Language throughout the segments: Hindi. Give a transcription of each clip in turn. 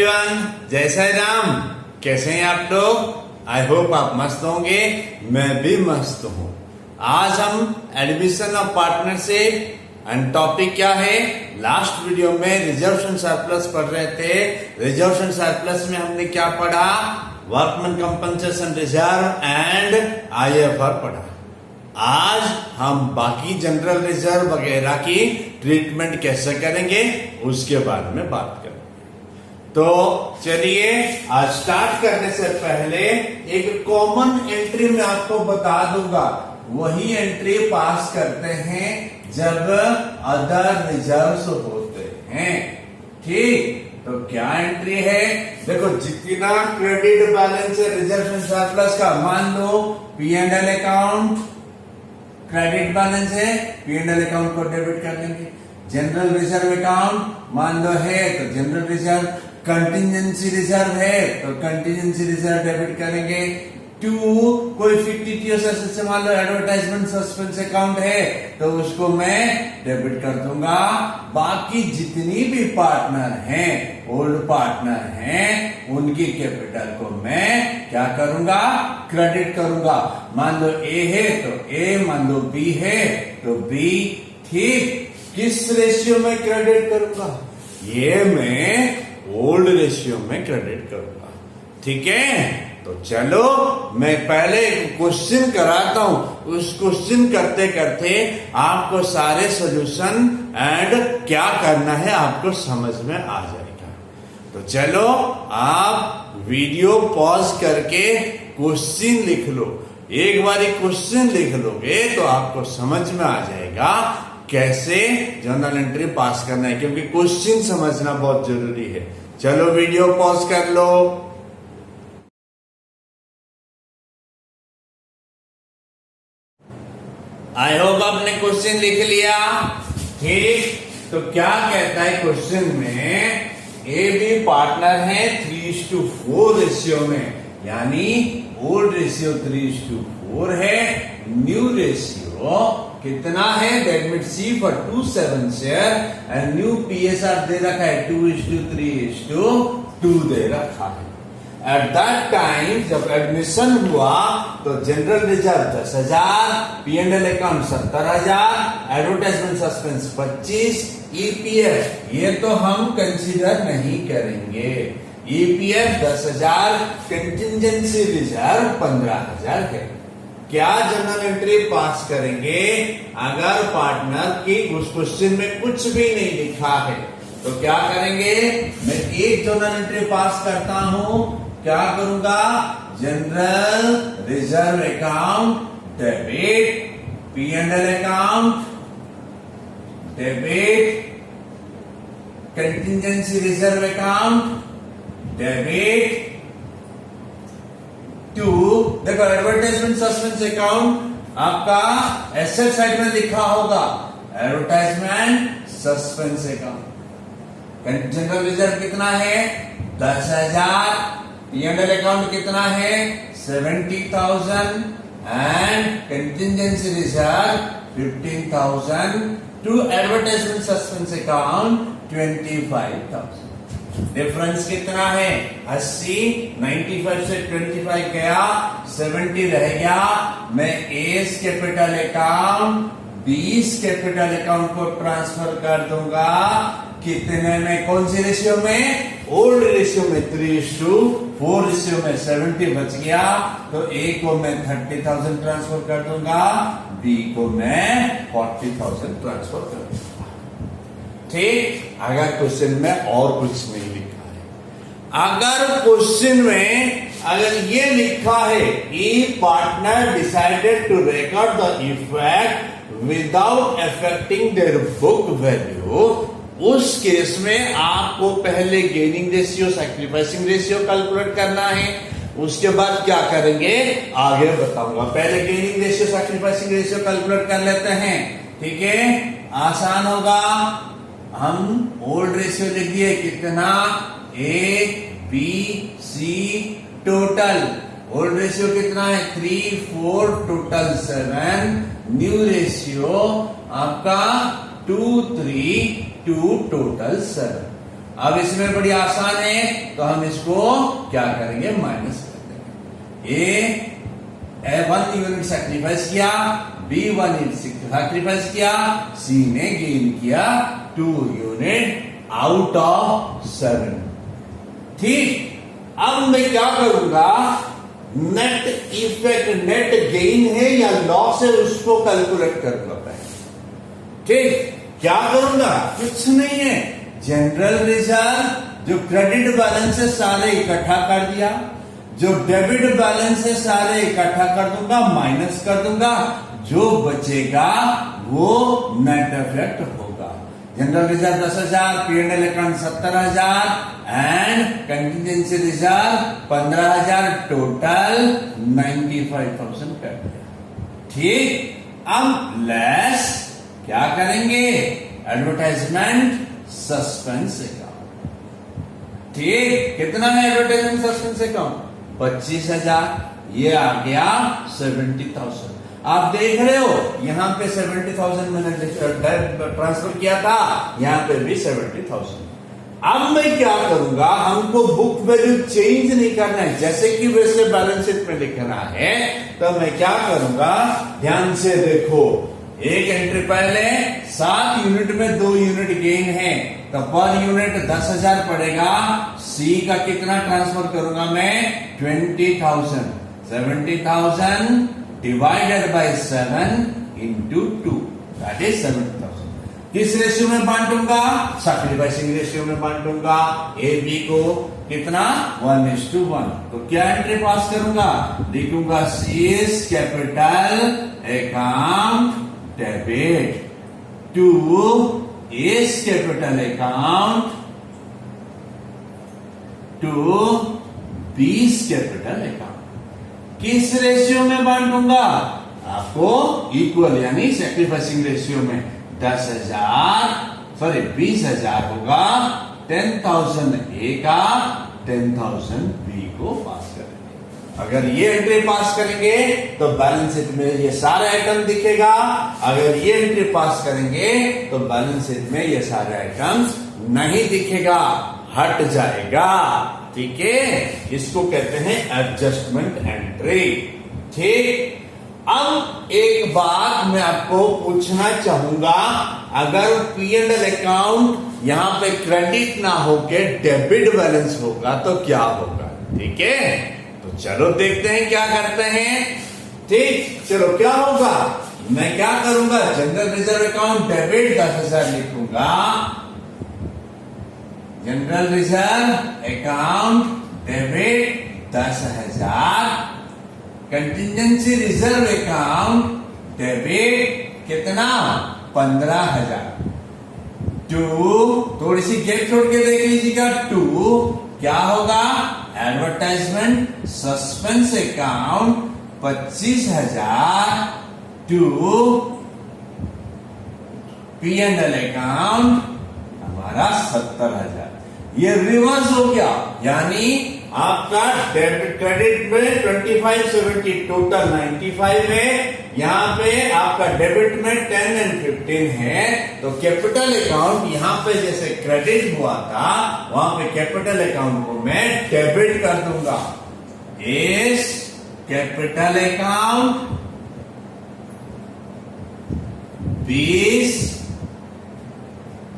एवरीवन, जय साई राम। कैसे हैं आप लोग? आई होप आप मस्त होंगे। मैं भी मस्त हूँ। आज हम admission of partnership and topic क्या है? लास्ट वीडियो में रिजर्वेशन सरप्लस पढ़ रहे थे। रिजर्वेशन सरप्लस में हमने क्या पढ़ा? Workman compensation reserve and IFR पढ़ा। आज हम बाकी जनरल रिजर्व वगैरह की ट्रीटमेंट कैसे करेंगे उसके बारे में बात करेंगे। तो चलिए, आज स्टार्ट करने से पहले एक कॉमन एंट्री मैं आपको बता दूंगा। वही एंट्री पास करते हैं जब अदर रिजर्व्स होते हैं। ठीक, तो क्या एंट्री है? देखो, जितना क्रेडिट बैलेंस है रिजर्वेशन सरप्लस का, मान लो P&L अकाउंट क्रेडिट बैलेंस है, P&L अकाउंट को डेबिट कर लेंगे। जनरल रिजर्व अकाउंट मान लो है तो जनरल रिजर्व, कंटिजेंसी रिजर्व है तो कंटिजेंसी रिजर्व डेबिट करेंगे। कोई फिक्टिटियस एसेट से मान लो एडवर्टाइजमेंट सस्पेंस अकाउंट है तो उसको मैं डेबिट कर दूंगा। बाकी जितनी भी पार्टनर हैं, ओल्ड पार्टनर हैं, उनकी कैपिटल को मैं क्या करूंगा? क्रेडिट करूंगा। मान लो ए है तो ए, मान लो बी है तो बी। ठीक, किस रेशियो में क्रेडिट करूंगा? ये मैं ओल्ड रेशियो में क्रेडिट करूंगा। ठीक है, तो चलो मैं पहले क्वेश्चन कराता हूं। उस क्वेश्चन करते करते आपको सारे सॉल्यूशन एंड क्या करना है आपको समझ में आ जाएगा। तो चलो, आप वीडियो पॉज करके क्वेश्चन लिख लो। एक बार क्वेश्चन लिख लोगे तो आपको समझ में आ जाएगा कैसे जर्नल एंट्री पास करना है, क्योंकि क्वेश्चन समझना बहुत जरूरी है। चलो वीडियो पॉज कर लो। आई होप आपने क्वेश्चन लिख लिया। ठीक, तो क्या कहता है क्वेश्चन में? ए बी पार्टनर है 3:4 रेशियो में, यानी ओल्ड रेशियो 3:4 है, न्यू रेशियो कितना है? That means C for 2/7 share and new PSR दे रखा है 2:3:2 दे रखा है। एट दैट टाइम जब एडमिशन हुआ तो general reserve 10,000, P&L account 70,000, advertisement suspense 25, EPF ये तो हम कंसीडर नहीं करेंगे। ईपीएफ 10,000, कंटिजेंसी रिजर्व 15,000 है। क्या जर्नल एंट्री पास करेंगे? अगर पार्टनर की उस क्वेश्चन में कुछ भी नहीं लिखा है तो क्या करेंगे? मैं एक जर्नल एंट्री पास करता हूं। क्या करूंगा? General reserve account debit, P&L account debit, contingency reserve account debit. देखो, एडवर्टाइजमेंट सस्पेंस अकाउंट आपका एसेट साइड में लिखा होगा, advertisement suspense account. General reserve कितना है? 10,000, P&L अकाउंट कितना है? 70,000 and contingency reserve 15,000 to advertisement suspense account 25,000। Difference कितना है? 80, 95 से 25 गया, 70 रह गया। मैं S capital account 20 capital account को ट्रांसफर कर दूंगा। कितने में? कौन सी रेशियो में? ओल्ड रेशियो में 3:4 रेशियो में 70 बच गया, तो ए को मैं 30,000 ट्रांसफर कर दूंगा, बी को मैं 40,000 ट्रांसफर कर दूंगा। ठीक, अगर क्वेश्चन में और कुछ नहीं लिखा है। अगर क्वेश्चन में अगर ये लिखा है कि partner decided to record the effect without affecting their book value, उस केस में आपको पहले gaining ratio, sacrificing ratio calculate करना है। उसके बाद क्या करेंगे आगे बताऊंगा। पहले gaining ratio, sacrificing ratio calculate कर लेते हैं। ठीक है, आसान होगा। हम ओल्ड रेशियो लिख दिए, कितना? A B C total. Old ratio कितना है? 3, 4 टोटल 7। न्यू रेशियो आपका 2, 3, 2 टोटल 7। अब इसमें बड़ी आसान है, तो हम इसको क्या करेंगे, माइनस कर देंगे। ए 1 यूनिट सैक्रिफाइस किया, बी 1 यूनिट सैक्रिफाइस किया, सी ने गेन किया 2 यूनिट आउट ऑफ 7। ठीक, अब मैं क्या करूंगा, नेट इफेक्ट, नेट गेन है या लॉस है, उसको कैलकुलेट करूंगा पहले। ठीक, क्या करूंगा, कुछ नहीं है, जनरल रिजर्व जो क्रेडिट बैलेंस है सारे इकट्ठा कर दिया, जो डेबिट बैलेंस है सारे इकट्ठा कर दूंगा, माइनस कर दूंगा, जो बचेगा वो नेट इफेक्ट होगा। General reserve 10,000, P&L account 70,000 and contingency reserve 15,000, total 95,000 कर दिया। ठीक, अब लेस क्या करेंगे, एडवर्टाइजमेंट सस्पेंस अकाउंट। ठीक, कितना है एडवर्टाइजमेंट सस्पेंस अकाउंट, 25,000, ये आ गया 70,000। आप देख रहे हो यहां पे 70,000 मैंने ट्रांसफर किया था, यहां पे भी 70,000। अब मैं क्या करूंगा, हमको बुक वैल्यू चेंज नहीं करना है, जैसे कि वैसे बैलेंस शीट में लिखना है, तो मैं क्या करूंगा, ध्यान से देखो, एक एंट्री पहले 7 यूनिट में 2 यूनिट गेन है, तो पर यूनिट 10,000 पड़ेगा। सी का कितना ट्रांसफर करूंगा मैं, 20,000, 70,000 divided by 7 into 2, that is 70,000। किस रेशियो में बांटूंगा, सैक्रिफाइसिंग रेशियो में बांटूंगा, ए बी को कितना, 1:1। तो क्या एंट्री पास करूंगा, लिखूंगा C is capital account debit to is capital account to B's capital account। किस रेशियो में बांटूंगा, आपको इक्वल यानी सैक्रिफाइसिंग रेशियो में 20,000 होगा, 10,000 ए का, 10,000 बी को पास करेंगे। अगर ये एंट्री पास करेंगे तो बैलेंस शीट में ये सारे आइटम दिखेगा, अगर ये एंट्री पास करेंगे तो बैलेंस शीट में ये सारे आइटम्स नहीं दिखेगा, हट जाएगा। ठीक है, इसको कहते हैं एडजस्टमेंट एंट्री। ठीक, अब एक बात मैं आपको पूछना चाहूंगा, अगर P&L अकाउंट यहां पे क्रेडिट ना होके डेबिट बैलेंस होगा तो क्या होगा। ठीक है, तो चलो देखते हैं क्या करते हैं। ठीक, चलो क्या होगा, मैं क्या करूंगा, जनरल रिजर्व अकाउंट डेबिट 10,000 लिखूंगा, general reserve account debit 10,000, contingency reserve account debit कितना, 15,000, 2, थोड़ी सी गैप छोड़ के देख लीजिएगा, 2 क्या होगा, advertisement suspense account 25,000 to P&L account हमारा 70,000। ये रिवर्स हो गया, यानी आपका डेबिट क्रेडिट में 25, 70 टोटल 95 है, यहां पे आपका डेबिट में 10 एंड 15 है, तो कैपिटल अकाउंट यहां पे जैसे क्रेडिट हुआ था वहां पे कैपिटल अकाउंट को मैं डेबिट कर दूंगा। इस कैपिटल अकाउंट 20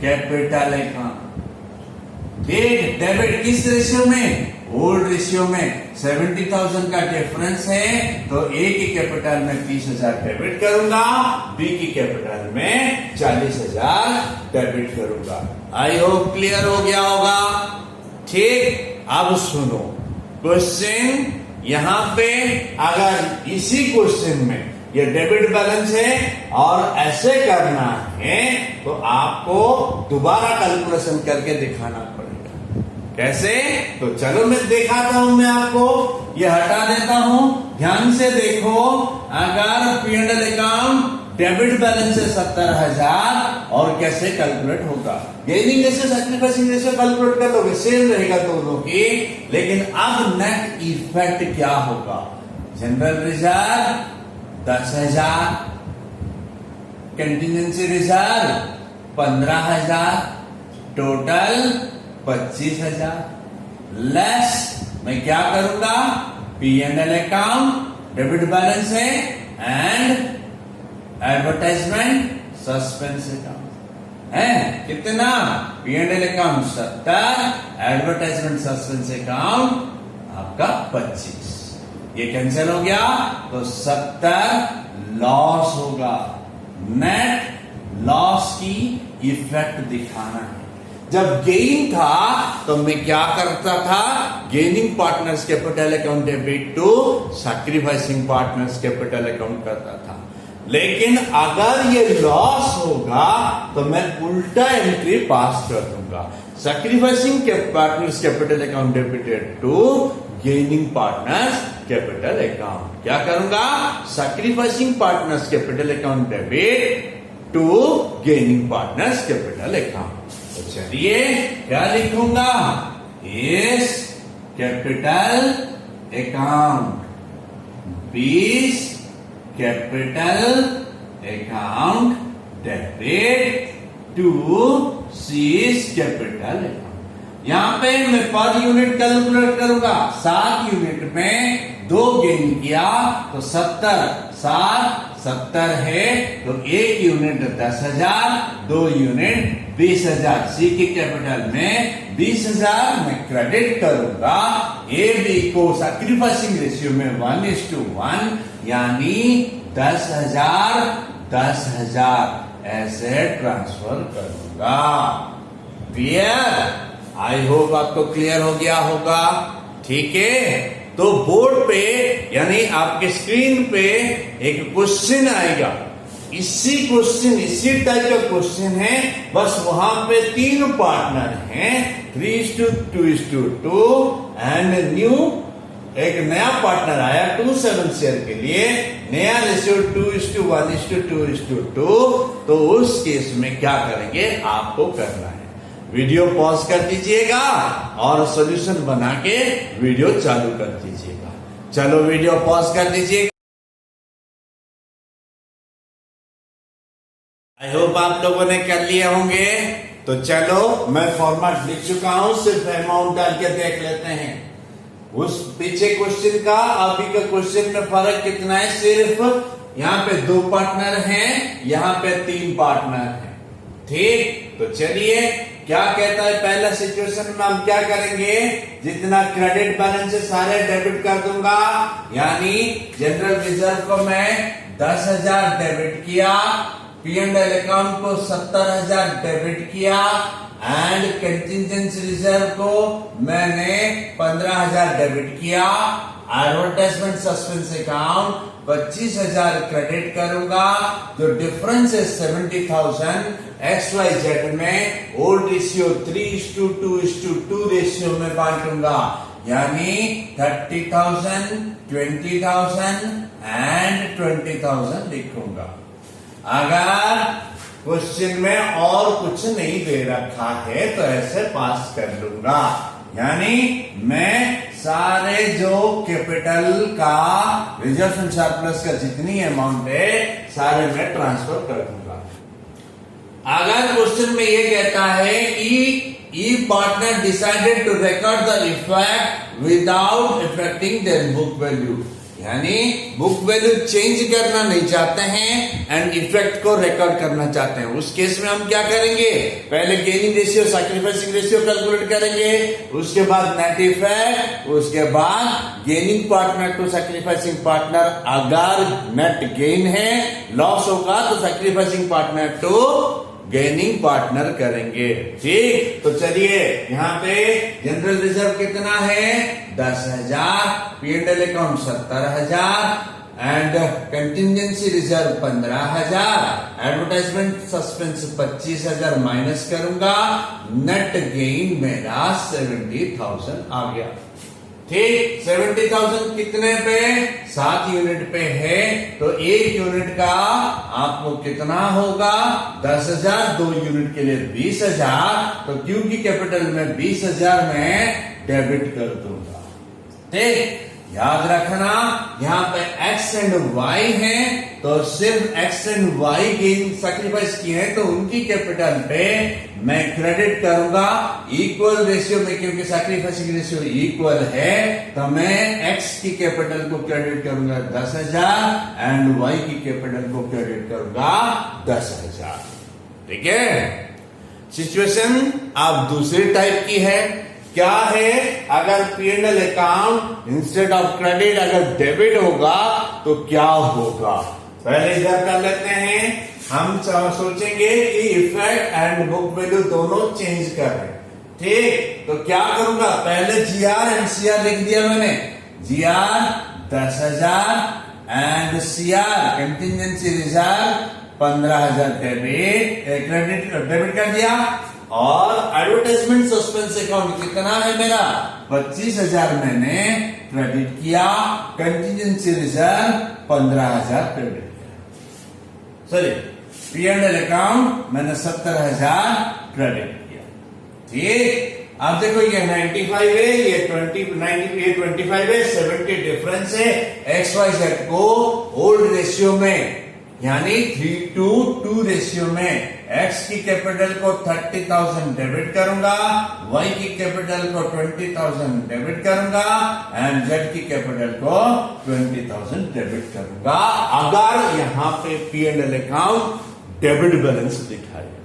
कैपिटल अकाउंट। ठीक, डेबिट किस रेशियो में, ओल्ड रेशियो में 70,000 का डिफरेंस है, तो ए की कैपिटल में 30,000 डेबिट करूंगा, बी की कैपिटल में 40,000 डेबिट करूंगा। आई होप क्लियर हो गया होगा। ठीक, अब सुनो क्वेश्चन, यहां पे अगर इसी क्वेश्चन में ये डेबिट बैलेंस है और ऐसे करना है तो आपको दोबारा कैलकुलेशन करके दिखाना पड़ेगा। कैसे, तो चलो मैं दिखाता हूं, मैं आपको ये हटा देता हूं, ध्यान से देखो। अगर P&L अकाउंट डेबिट बैलेंस है 70,000 और कैसे कैलकुलेट होगा, gaining ratio sacrificing ratio calculate कर लोगे, सेम रहेगा दोनों की, लेकिन अब नेट इफेक्ट क्या होगा, general reserve 10,000, contingency reserve 15,000, total 25,000 less मैं क्या करूंगा, P&L अकाउंट डेबिट बैलेंस है एंड एडवर्टाइजमेंट सस्पेंस अकाउंट है कितना, P&L account 70, advertisement suspense account आपका 25, ये कैंसिल हो गया तो 70 लॉस होगा। नेट लॉस की इफेक्ट दिखाना है। जब गेन था तो मैं क्या करता था, gaining partners capital account debit to sacrificing partners capital account करता था। लेकिन अगर ये लॉस होगा तो मैं उल्टा एंट्री पास कर दूंगा, sacrificing partners capital account debited to gaining partners capital account. क्या करूंगा, sacrificing partners capital account debit to gaining partners capital account. तो चलिए क्या लिखूंगा, इस capital account 20 capital account debit to C's capital account. यहां पे मैं पर यूनिट कैलकुलेट करूंगा, 7 यूनिट में 2 गेन किया तो 70 है तो 1 यूनिट 10,000, 2 यूनिट 20,000। सी की कैपिटल में 20,000 मैं क्रेडिट करूंगा, ए बी को सैक्रिफाइसिंग रेशियो में 1:1 यानी 10,000 ऐसे ट्रांसफर करूंगा। क्लियर? आई होप आपको क्लियर हो गया होगा। ठीक है, तो बोर्ड पे यानी आपके स्क्रीन पे एक क्वेश्चन आएगा, इसी टाइप का क्वेश्चन है, बस वहां पे 3 पार्टनर हैं 3:2:2 एंड न्यू एक नया पार्टनर आया 2/7 शेयर के लिए, नया रेशियो 2:1:2:2। तो उस केस में क्या करेंगे आपको करना है, वीडियो पॉज कर दीजिएगा और सॉल्यूशन बना के वीडियो चालू कर दीजिएगा। चलो वीडियो पॉज कर दीजिएगा। आई होप आप लोगों ने कर लिए होंगे। तो चलो मैं फॉर्मेट लिख चुका हूं, सिर्फ अमाउंट डाल के देख लेते हैं। उस पीछे क्वेश्चन का अभी का क्वेश्चन में फर्क कितना है, सिर्फ यहाँ पे 2 पार्टनर हैं, यहाँ पे 3 पार्टनर हैं। ठीक, तो चलिए क्या कहता है, पहला सिचुएशन में हम क्या करेंगे, जितना क्रेडिट बैलेंस है सारे डेबिट कर दूंगा, यानी जनरल रिजर्व को मैं 10,000 डेबिट किया, P&L अकाउंट को 70,000 डेबिट किया एंड कंटिजेंसी रिजर्व को मैंने 15,000 डेबिट किया, एडवर्टाइजमेंट सस्पेंस अकाउंट 25,000 क्रेडिट करूंगा, जो डिफरेंस है 70,000 XYZ में ओल्ड रेशियो 3:2:2 रेशियो में बांटूंगा, यानी 30,000, 20,000 एंड 20,000 लिखूंगा। अगर क्वेश्चन में और कुछ नहीं दे रखा है तो ऐसे पास कर लूंगा, यानी मैं सारे जो कैपिटल का रिजर्व एंड सरप्लस का जितनी अमाउंट है सारे में ट्रांसफर कर दूंगा। अगर क्वेश्चन में ये कहता है कि ई partner decided to record the effect without effecting their book value, यानी बुक वैल्यू चेंज करना नहीं चाहते हैं एंड इफेक्ट को रिकॉर्ड करना चाहते हैं, उस केस में हम क्या करेंगे, पहले gaining ratio sacrificing ratio calculate करेंगे, उसके बाद नेट इफेक्ट, उसके बाद gaining partner to sacrificing partner, अगर नेट गेन है, लॉस होगा तो sacrificing partner to gaining partner करेंगे। ठीक, तो चलिए यहाँ पे जनरल रिजर्व कितना है 10,000, P&L account 70,000 and contingency reserve 15,000, advertisement suspense 25,000 minus करूंगा, नेट गेन मेरा 70,000 आ गया। ठीक, 70,000 कितने पे, 7 यूनिट पे है, तो 1 यूनिट का आपको कितना होगा 10,000, 2 यूनिट के लिए 20,000, तो क्यू की कैपिटल में 20,000 में डेबिट कर दूंगा। ठीक, याद रखना यहाँ पे x एंड y है, तो सिर्फ x and y gain sacrifice किए हैं, तो उनकी कैपिटल पे मैं क्रेडिट करूंगा इक्वल रेशियो में, क्योंकि सैक्रिफाइसिंग रेशियो इक्वल है, तो मैं x की कैपिटल को क्रेडिट करूंगा 10,000 एंड y की कैपिटल को क्रेडिट करूंगा 10,000। ठीक है। सिचुएशन अब दूसरी टाइप की है। क्या है, अगर P&L account instead of credit अगर डेबिट होगा तो क्या होगा। पहले इधर कर लेते हैं। हम सोचेंगे कि इफेक्ट एंड बुक वैल्यू दोनों चेंज कर रहे हैं। ठीक, तो क्या करूंगा, पहले GR एंड CR लिख दिया मैंने। GR 10,000 and CR contingency reserve 15,000 debit कर दिया। और एडवर्टाइजमेंट सस्पेंस अकाउंट कितना है मेरा, 25,000 मैंने क्रेडिट किया। कंटिजेंसी रिजर्व 15,000 क्रेडिट किया। सॉरी, P&L अकाउंट मैंने 70,000 क्रेडिट किया। ठीक, अब देखो ये 95 है, ये 25 है, 70 डिफरेंस है। XYZ को ओल्ड रेशियो में यानी 3:2 रेशियो में x की कैपिटल को 30,000 डेबिट करूंगा, y की कैपिटल को 20,000 डेबिट करूंगा एंड z की कैपिटल को 20,000 डेबिट करूंगा। अगर यहां पे P&L अकाउंट डेबिट बैलेंस दिखाएगा।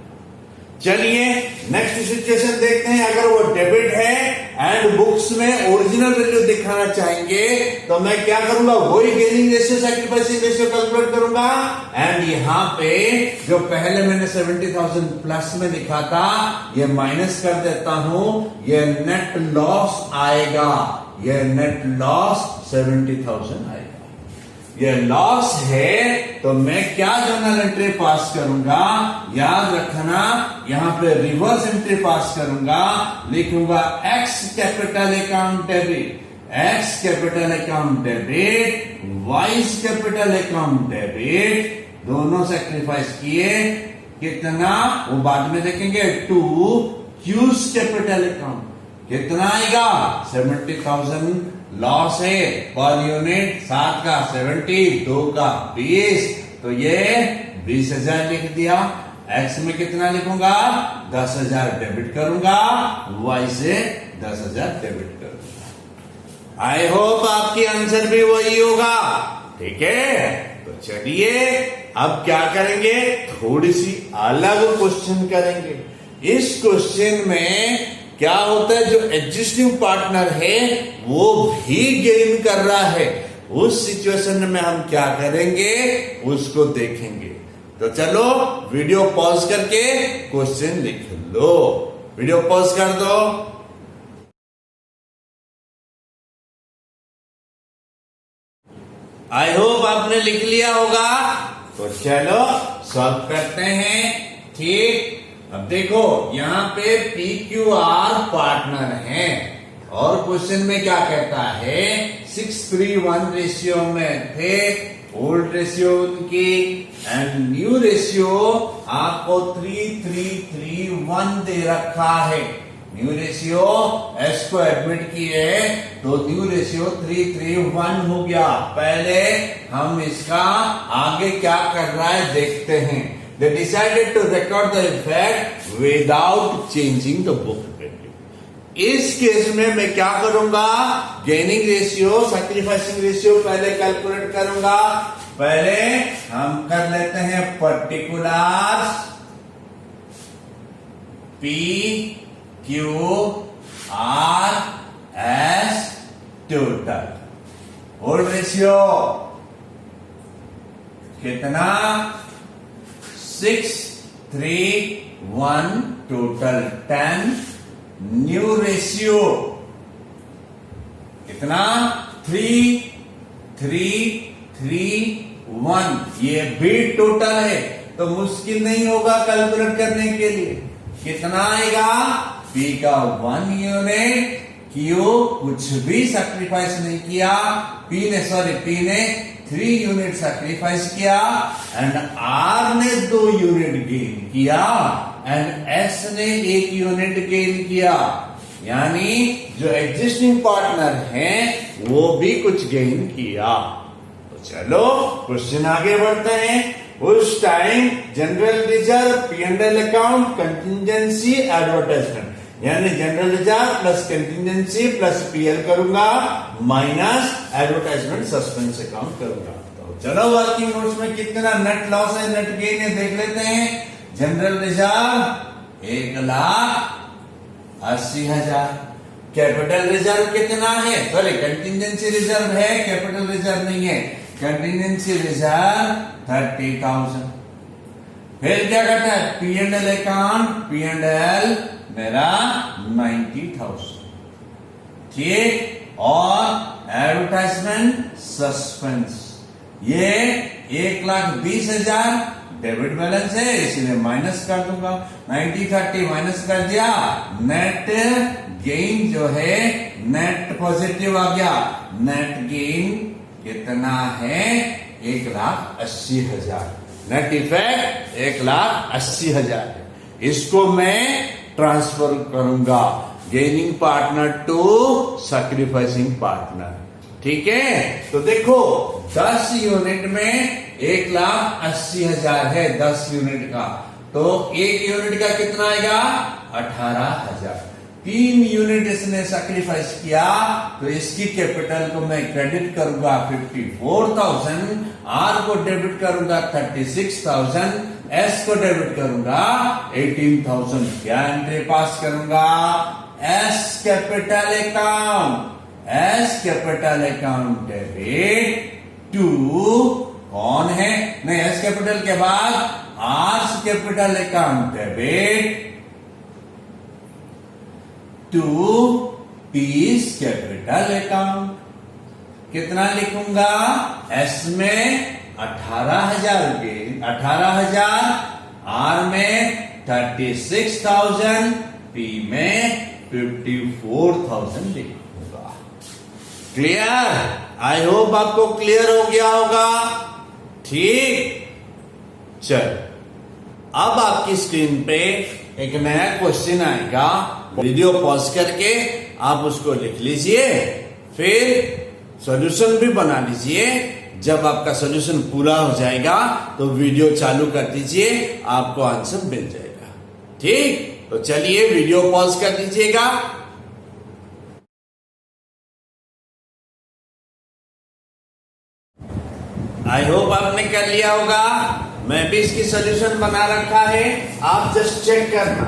चलिए नेक्स्ट सिचुएशन देखते हैं। अगर वो डेबिट है एंड बुक्स में ओरिजिनल वैल्यू दिखाना चाहेंगे, तो मैं क्या करूंगा, वही gaining ratio sacrificing ratio calculate करूंगा। एंड यहां पे जो पहले मैंने 70,000 प्लस में लिखा था, ये माइनस कर देता हूं, ये नेट लॉस आएगा। ये नेट लॉस 70,000 आएगा। ये लॉस है, तो मैं क्या जर्नल एंट्री पास करूंगा, याद रखना, यहां पे रिवर्स एंट्री पास करूंगा। लिखूंगा x capital account debit, x capital account debit, y capital account debit, दोनों सैक्रिफाइस किए। कितना वो बाद में देखेंगे। 2 Q's कैपिटल अकाउंट कितना आएगा, 70,000 लॉस है पर यूनिट, 7 का 70, 2 का 20, तो ये 20,000 लिख दिया। x में कितना लिखूंगा, 10,000 डेबिट करूंगा, y से 10,000 डेबिट करूंगा। आई होप आपकी आंसर भी वही होगा। ठीक है, तो चलिए अब क्या करेंगे, थोड़ी सी अलग क्वेश्चन करेंगे। इस क्वेश्चन में क्या होता है, जो एग्जिस्टिंग पार्टनर है वो भी गेन कर रहा है। उस सिचुएशन में हम क्या करेंगे उसको देखेंगे। तो चलो वीडियो पॉज करके क्वेश्चन लिख लो। वीडियो पॉज कर दो। आई होप आपने लिख लिया होगा। तो चलो सॉल्व करते हैं। ठीक, अब देखो यहां पे PQR पार्टनर है और क्वेश्चन में क्या कहता है, 6:1 रेशियो में थे। ओल्ड रेशियो उनकी एंड न्यू रेशियो आपको 3:3:1 दे रखा है। न्यू रेशियो एस को एडमिट किए तो न्यू रेशियो 3:3:1 हो गया। पहले हम इसका आगे क्या कर रहा है देखते हैं। They decided to record the effect without changing the book value. इस केस में मैं क्या करूंगा, गेनिंग रेशियो सैक्रिफाइसिंग रेशियो पहले कैलकुलेट करूंगा। पहले हम कर लेते हैं particulars P Q R S total. Old ratio कितना, 6:3:1 टोटल 10। न्यू रेशियो कितना, 3:3:1। ये भी टोटल है तो मुश्किल नहीं होगा कैलकुलेट करने के लिए। कितना आएगा, P का 1 यूनिट, Q कुछ भी सैक्रिफाइस नहीं किया, P ने 3 यूनिट सैक्रिफाइस किया एंड R ने 2 यूनिट गेन किया एंड S ने 1 यूनिट गेन किया। यानी जो एग्जिस्टिंग पार्टनर हैं वो भी कुछ गेन किया। तो चलो क्वेश्चन आगे बढ़ते हैं। उस time general reserve, P&L account, contingency, advertisement, यानी general reserve plus contingency plus PL करूंगा माइनस एडवर्टाइजमेंट सस्पेंस अकाउंट करूंगा। तो चलो वर्किंग नोट्स में कितना नेट लॉस है, नेट गेन है देख लेते हैं। जनरल रिजर्व 1,80,000, कैपिटल रिजर्व कितना है, सॉरी कंटिजेंसी रिजर्व है, कैपिटल रिजर्व नहीं है। Contingency reserve 30,000। फिर क्या करता है P&L अकाउंट, P&L मेरा 90,000, ठीक। और एडवर्टाइजमेंट सस्पेंस ये 1,20,000 डेबिट बैलेंस है, इसलिए माइनस कर दूंगा। 90/30 माइनस कर दिया, नेट गेन जो है नेट पॉजिटिव आ गया। नेट गेन कितना है 1,80,000, नेट इफेक्ट 1,80,000 है। इसको मैं ट्रांसफर करूंगा gaining partner to sacrificing partner, ठीक है। तो देखो 10 यूनिट में 1,80,000 है, 10 यूनिट का, तो 1 यूनिट का कितना आएगा 18,000। 3 यूनिट इसने सैक्रिफाइस किया, तो इसकी कैपिटल को मैं क्रेडिट करूंगा 54,000, आर को डेबिट करूंगा 36,000, एस को डेबिट करूंगा 18,000। क्या एंट्री पास करूंगा, S capital account, S capital account debit to कौन है, नहीं एस कैपिटल के बाद R capital account debit to P's capital account. कितना लिखूंगा, एस में 18,000 के 18,000, आर में 36,000, पी में 54,000 लिखूंगा। क्लियर, आई होप आपको क्लियर हो गया होगा, ठीक। चल अब आपकी स्क्रीन पे एक नया क्वेश्चन आएगा, वीडियो पॉज करके आप उसको लिख लीजिए, फिर सॉल्यूशन भी बना लीजिए। जब आपका सॉल्यूशन पूरा हो जाएगा तो वीडियो चालू कर दीजिए, आपको आंसर मिल जाएगा, ठीक। तो चलिए वीडियो पॉज कर दीजिएगा। आई होप आपने कर लिया होगा, मैं भी इसकी सॉल्यूशन बना रखा है, आप जस्ट चेक करना।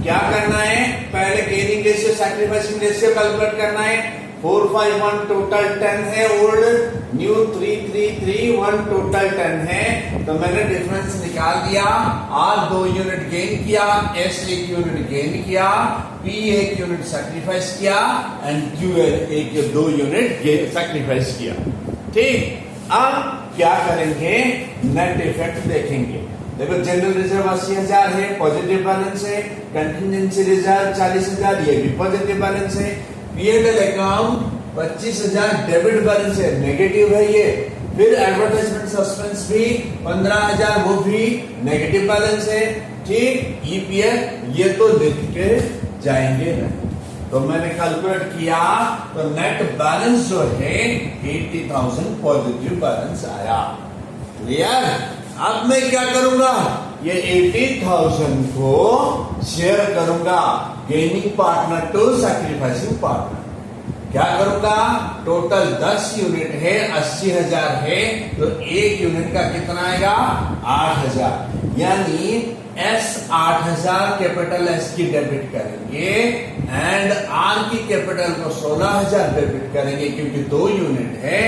क्या करना है, पहले gaining ratio sacrificing ratio calculate करना है। 4, 5, 1 टोटल 10 है, ओल्ड न्यू 3, 3, 3, 1 टोटल 10 है, तो मैंने डिफरेंस निकाल दिया। आर 2 यूनिट गेन किया, एस 1 यूनिट गेन किया, पी 1 यूनिट सैक्रिफाइस किया, एंड क्यू 2 यूनिट सैक्रिफाइस किया, ठीक। अब क्या करेंगे, नेट इफेक्ट देखेंगे। देखो जनरल रिजर्व 80,000 है, पॉजिटिव बैलेंस है। कंटिजेंसी रिजर्व 40,000, ये भी पॉजिटिव बैलेंस है। P&L अकाउंट 25,000 डेबिट बैलेंस है, नेगेटिव है ये। फिर एडवर्टाइजमेंट सस्पेंस भी 15,000, वो भी नेगेटिव बैलेंस है, ठीक। ईपीएफ ये तो देख के जाएंगे ना, तो मैंने कैलकुलेट किया तो नेट बैलेंस जो है 80,000 पॉजिटिव बैलेंस आया। क्लियर, अब मैं क्या करूंगा, ये 80,000 को शेयर करूंगा gaining partner to sacrificing partner. क्या करूंगा, टोटल 10 यूनिट है, 80,000 है, तो 1 यूनिट का कितना आएगा 8,000, यानी एस 8,000 कैपिटल एस की डेबिट करेंगे एंड आर की कैपिटल को 16,000 डेबिट करेंगे, क्योंकि 2 यूनिट है।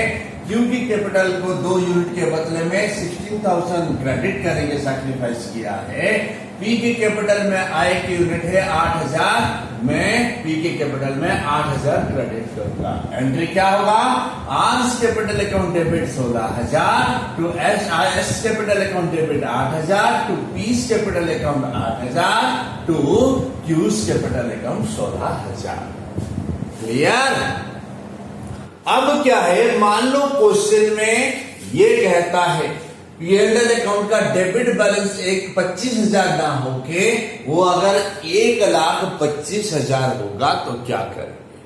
क्यू की कैपिटल को 2 यूनिट के बदले में 16,000 क्रेडिट करेंगे, सैक्रिफाइस किया है। पी की कैपिटल में आई की यूनिट है 8,000, मैं पी की कैपिटल में 8,000 क्रेडिट करूंगा। एंट्री क्या होगा, R capital account debit 16,000 to S capital account debit 8,000 to P capital account 8,000 to Q capital account 16,000। Clear. अब क्या है, मान लो क्वेश्चन में ये कहता है P&L अकाउंट का डेबिट बैलेंस 25,000 ना होके वो अगर 1,25,000 होगा तो क्या करेंगे।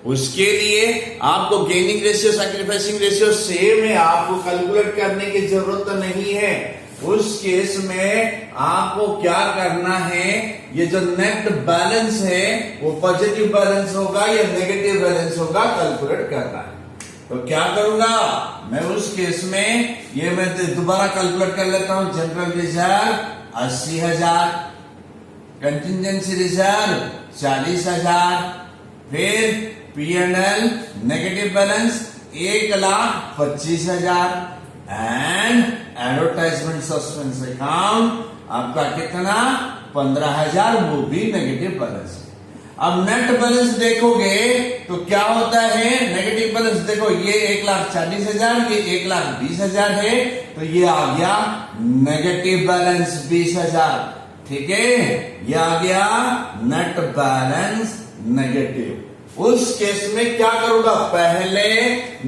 उसके लिए आपको gaining ratio sacrificing ratio same है, आपको कैलकुलेट करने की जरूरत नहीं है। उस केस में आपको क्या करना है, ये जो नेट बैलेंस है वो पॉजिटिव बैलेंस होगा या नेगेटिव बैलेंस होगा, कैलकुलेट करना है। तो क्या करूंगा मैं उस केस में, ये मैं दोबारा कैलकुलेट कर लेता हूं। जनरल रिजर्व 80,000, कंटिजेंसी रिजर्व 40,000, फिर P&L negative balance 1,25,000 and advertisement suspense account आपका कितना 15,000, वो भी नेगेटिव बैलेंस। अब नेट बैलेंस देखोगे तो क्या होता है, नेगेटिव बैलेंस देखो, ये 1,40,000, ये 1,20,000 है, तो ये आ गया नेगेटिव बैलेंस 20,000। ठीक है, ये आ गया नेट बैलेंस नेगेटिव। उस केस में क्या करूंगा, पहले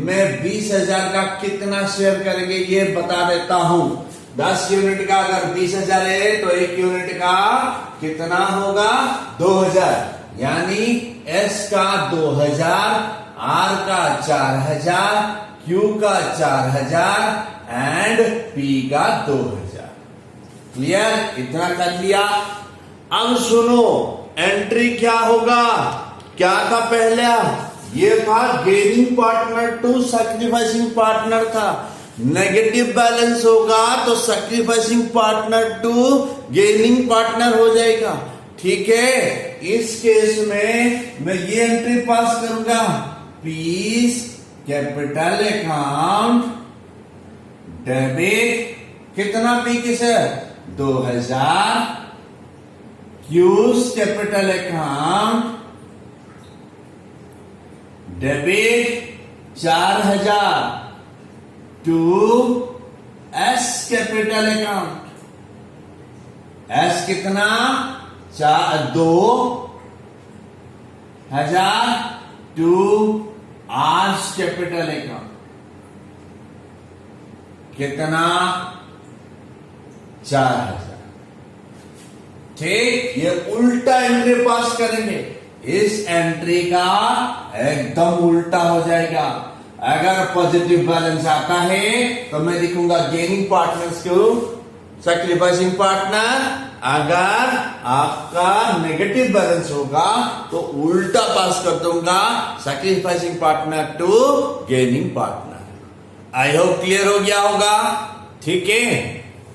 मैं 20,000 का कितना शेयर करेंगे ये बता देता हूं। 10 यूनिट का अगर 20,000 है तो 1 यूनिट का कितना होगा 2,000, यानी S का 2,000, R का 4,000, Q का 4,000 एंड P का 2,000। क्लियर, इतना कर लिया। अब सुनो, एंट्री क्या होगा, क्या था पहला, ये था gaining partner to sacrificing partner था। नेगेटिव बैलेंस होगा तो sacrificing partner to gaining partner हो जाएगा। ठीक है, इस केस में मैं ये एंट्री पास करूंगा, पीस कैपिटल अकाउंट डेबिट, कितना पी किस 2,000, Q's capital account debit 4,000 to S capital account, S कितना 2,000 टू आर्स कैपिटल अकाउंट कितना 4,000। ठीक, ये उल्टा एंट्री पास करेंगे, इस एंट्री का एकदम उल्टा हो जाएगा। अगर पॉजिटिव बैलेंस आता है तो मैं लिखूंगा गेनिंग पार्टनर्स को सैक्रिफाइसिंग पार्टनर, अगर आपका नेगेटिव बैलेंस होगा तो उल्टा पास कर दूंगा sacrificing partner to gaining partner. I hope clear हो गया होगा। ठीक है,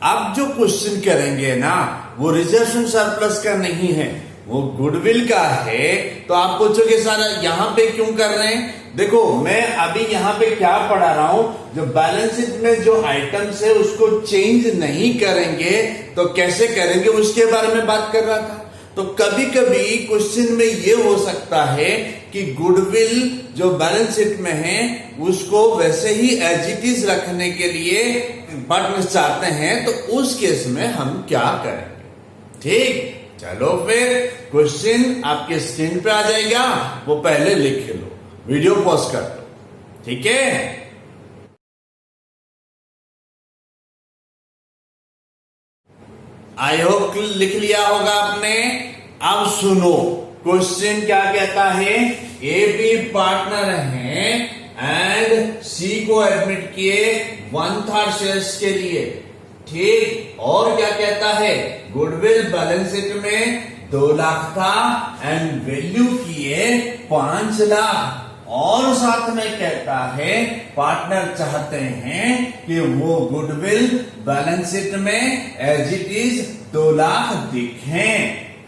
अब जो क्वेश्चन करेंगे ना वो रिजर्वेशन सरप्लस का नहीं है, वो गुडविल का है। तो आप पूछोगे सारा यहां पे क्यों कर रहे हैं, देखो मैं अभी यहां पे क्या पढ़ा रहा हूं, जो बैलेंस शीट में जो आइटम्स है उसको चेंज नहीं करेंगे तो कैसे करेंगे उसके बारे में बात कर रहा था। तो कभी कभी क्वेश्चन में ये हो सकता है कि गुडविल जो बैलेंस शीट में है उसको वैसे ही एज इट इज रखने के लिए पार्टनर्स चाहते हैं, तो उस केस में हम क्या करेंगे। ठीक, चलो फिर क्वेश्चन आपके स्क्रीन पे आ जाएगा, वो पहले लिख लो, वीडियो पॉज कर लो। ठीक है, आई होप लिख लिया होगा आपने। अब सुनो क्वेश्चन क्या कहता है, ए बी पार्टनर हैं एंड सी को एडमिट किए 1/3 शेयर्स के लिए। ठीक, और क्या कहता है, गुडविल बैलेंस शीट में 2 लाख था एंड वैल्यू किए 5 लाख, और साथ में कहता है पार्टनर चाहते हैं कि वो गुडविल बैलेंस शीट में एज इट इज 2 लाख दिखें।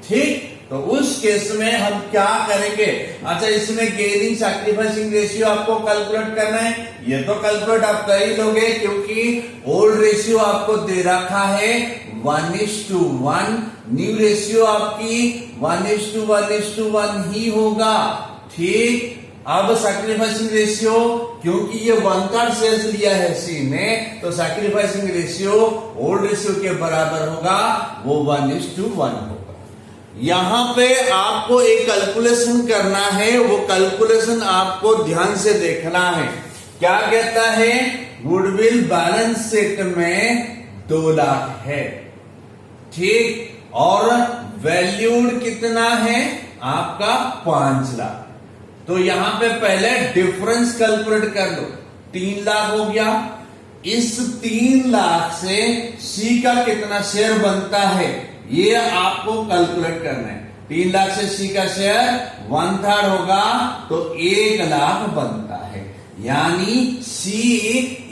ठीक, तो उस केस में हम क्या करेंगे, अच्छा इसमें गेनिंग सैक्रिफाइसिंग रेशियो आपको कैलकुलेट करना है, ये तो कैलकुलेट आप कर ही लोगे क्योंकि ओल्ड रेशियो आपको दे रखा है 1:1, न्यू रेशियो आपकी 1:1:1 ही होगा। ठीक, अब सैक्रिफाइसिंग रेशियो, क्योंकि ये 1/3 शेयर्स लिया है सी ने, तो सैक्रिफाइसिंग रेशियो ओल्ड रेशियो के बराबर होगा, वो 1:1 होगा। यहां पे आपको एक कैलकुलेशन करना है, वो कैलकुलेशन आपको ध्यान से देखना है। क्या कहता है, गुडविल बैलेंस शीट में 2 लाख है। ठीक, और वैल्यूड कितना है आपका 5 लाख। तो यहां पे पहले डिफरेंस कैलकुलेट कर लो। 3 लाख हो गया। इस 3 लाख से सी का कितना शेयर बनता है ये आपको कैलकुलेट करना है। 3 लाख से सी का शेयर 1/3 होगा तो 1 लाख बनता है, यानी सी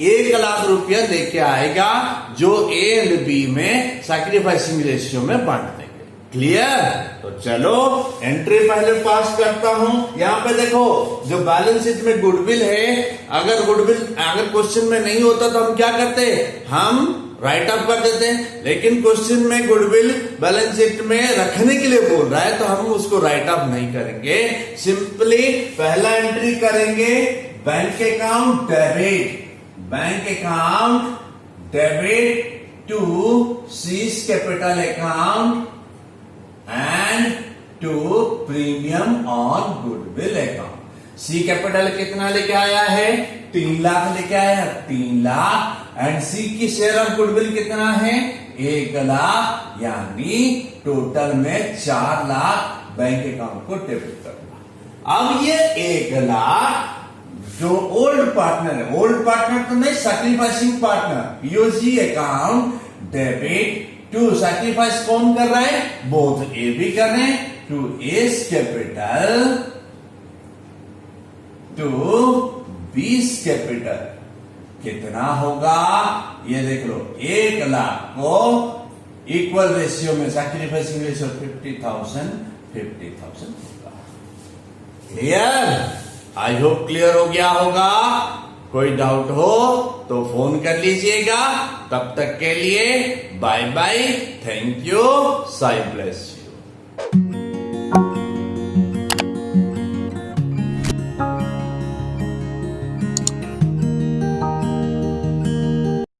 1 लाख रुपया लेके आएगा जो ए एंड बी में सैक्रिफाइसिंग रेशियो में बांट देंगे। क्लियर? तो चलो एंट्री पहले पास करता हूं। यहां पे देखो जो बैलेंस शीट में गुडविल है, अगर क्वेश्चन में नहीं होता तो हम क्या करते, हम राइट अप कर देते हैं, लेकिन क्वेश्चन में गुडविल बैलेंस शीट में रखने के लिए बोल रहा है तो हम उसको राइट अप नहीं करेंगे। सिंपली पहला एंट्री करेंगे bank account debit to C's capital account and to premium on goodwill account. C capital कितना लेके आया है, 3 लाख लेके आया है, 3 लाख, एंड सी की शेयर ऑफ गुडविल कितना है, 1 लाख, यानी टोटल में 4 लाख बैंक अकाउंट को डेबिट करना। अब ये 1 लाख जो ओल्ड पार्टनर है, ओल्ड पार्टनर तो नहीं, sacrificing partner, POC account debit to, sacrifice कौन कर रहा है, बोथ ए भी कर रहे हैं, to S capital to B's capital. कितना होगा ये देख लो, 1 लाख को इक्वल रेशियो में सैक्रिफाइसिंग रेशियो 50,000 होगा। क्लियर? आई होप क्लियर हो गया होगा। कोई डाउट हो तो फोन कर लीजिएगा। तब तक के लिए bye bye, thank you, Sai bless you.